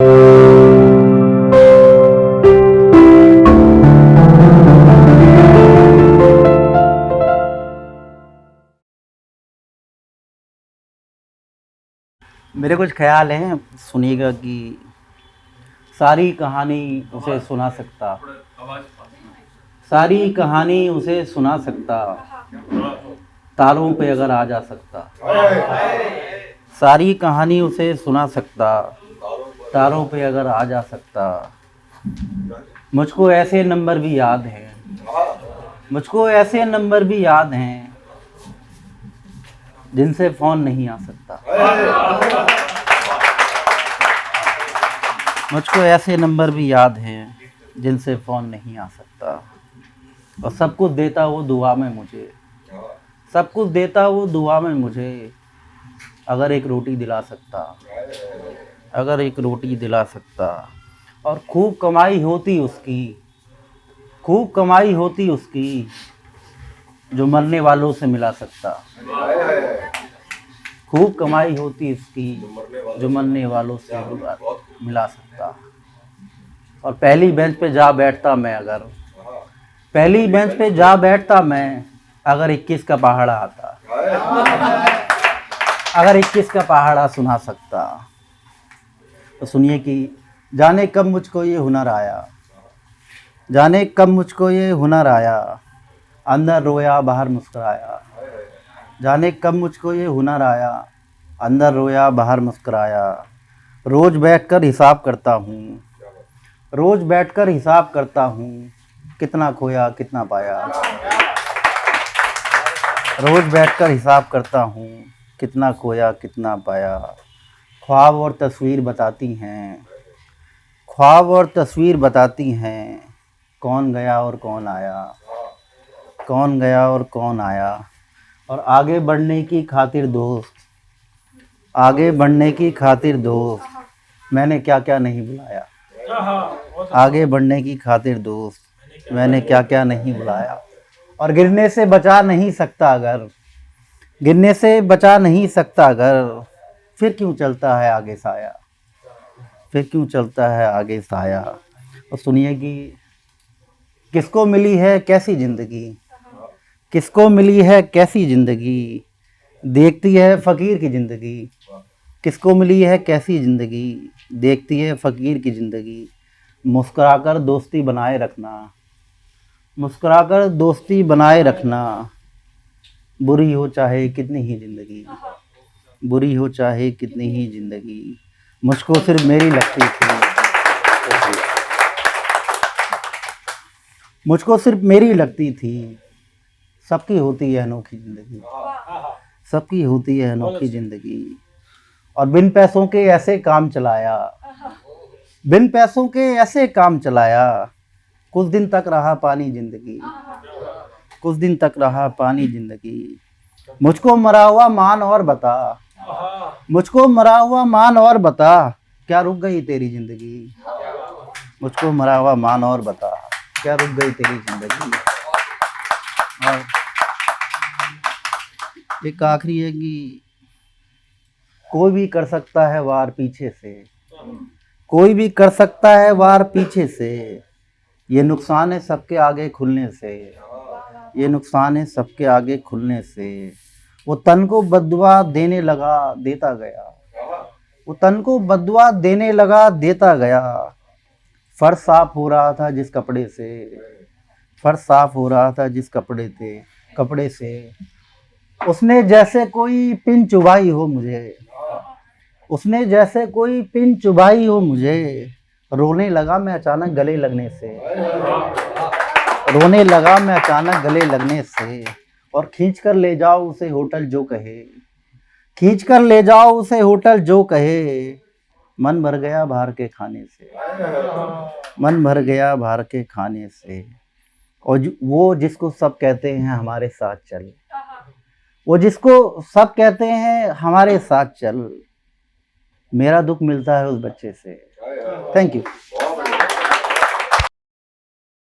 मेरे कुछ ख्याल हैं, सुनिएगा कि सारी कहानी उसे सुना सकता, सारी कहानी उसे सुना सकता, तारों पे अगर आ जा सकता, सारी कहानी उसे सुना सकता, तारों पे अगर आ जा सकता। मुझको ऐसे नंबर भी याद हैं, मुझको ऐसे नंबर भी याद हैं जिनसे फ़ोन नहीं आ सकता। मुझको ऐसे नंबर भी याद हैं जिनसे फ़ोन नहीं आ सकता। और सब कुछ देता वो दुआ में मुझे, सब कुछ देता वो दुआ में मुझे, अगर एक रोटी दिला सकता, अगर एक रोटी दिला सकता। और खूब कमाई होती उसकी, खूब कमाई होती उसकी, जो मरने वालों से मिला सकता। खूब कमाई होती इसकी, जो मरने वालों से मिला सकता। और पहली बेंच पे जा बैठता मैं, अगर पहली बेंच पे जा बैठता मैं, अगर 21 का पहाड़ा आता, अगर 21 का पहाड़ा सुना सकता। तो सुनिए कि जाने कब मुझको ये हुनर आया, जाने कब मुझको ये हुनर आया, अंदर रोया बाहर मुस्कुराया। जाने कब मुझको ये हुनर आया, अंदर रोया बाहर मुस्कुराया। रोज़ बैठकर हिसाब करता हूँ, रोज़ बैठकर हिसाब करता हूँ, कितना खोया कितना पाया। रोज़ बैठकर हिसाब करता हूँ, कितना खोया कितना पाया। ख्वाब और तस्वीर बताती हैं, ख्वाब और तस्वीर बताती हैं, कौन गया और कौन आया, कौन गया और कौन आया। और आगे बढ़ने की खातिर दोस्त, आगे बढ़ने की खातिर दोस्त, मैंने क्या क्या नहीं बुलाया। आगे बढ़ने की खातिर दोस्त, मैंने क्या क्या नहीं बुलाया। और गिरने से बचा नहीं सकता अगर, गिरने से बचा नहीं सकता अगर, फिर क्यों चलता है आगे साया, फिर क्यों चलता है आगे साया। और सुनिए कि किसको मिली है कैसी ज़िंदगी, किसको मिली है कैसी ज़िंदगी, देखती है फ़कीर की ज़िंदगी। किसको मिली है कैसी ज़िंदगी, देखती है फ़कीर की ज़िंदगी। मुस्कुराकर दोस्ती बनाए रखना, मुस्कुराकर दोस्ती बनाए रखना, बुरी हो चाहे कितनी ही ज़िंदगी, बुरी हो चाहे कितनी ही ज़िंदगी, मुझको सिर्फ मेरी लगती थी, मुझको सिर्फ मेरी लगती थी। सबकी होती है अनोखी ज़िंदगी, सबकी होती है अनोखी ज़िंदगी। और बिन पैसों के ऐसे काम चलाया, बिन पैसों के ऐसे काम चलाया, कुछ दिन तक रहा पानी ज़िंदगी, कुछ दिन तक रहा पानी ज़िंदगी। मुझको मरा हुआ मान और बता, मुझको मरा हुआ मान और बता, क्या रुक गई तेरी ज़िंदगी। मुझको मरा हुआ मान और बता, क्या रुक गई तेरी ज़िंदगी। और एक आखिरी है कि कोई भी कर सकता है वार पीछे से, कोई भी कर सकता है वार पीछे से, ये नुकसान है सबके आगे खुलने से, ये नुकसान है सबके आगे खुलने से। वो तन को बद्दुआ देने लगा देता गया, वो तन को बद्दुआ देने लगा देता गया। फर्श साफ हो रहा था जिस कपड़े से, फर्श साफ हो रहा था जिस कपड़े से, उसने जैसे कोई पिन चुभाई हो मुझे, उसने जैसे कोई पिन चुभाई हो मुझे। रोने लगा मैं अचानक गले लगने से, रोने लगा मैं अचानक गले लगने से। और खींच कर ले जाओ उसे होटल जो कहे, खींच कर ले जाओ उसे होटल जो कहे। मन भर गया बाहर के खाने से, मन भर गया बाहर के खाने से। और वो जिसको सब कहते हैं हमारे साथ चल, वो जिसको सब कहते हैं हमारे साथ चल, मेरा दुख मिलता है उस बच्चे से। Thank you.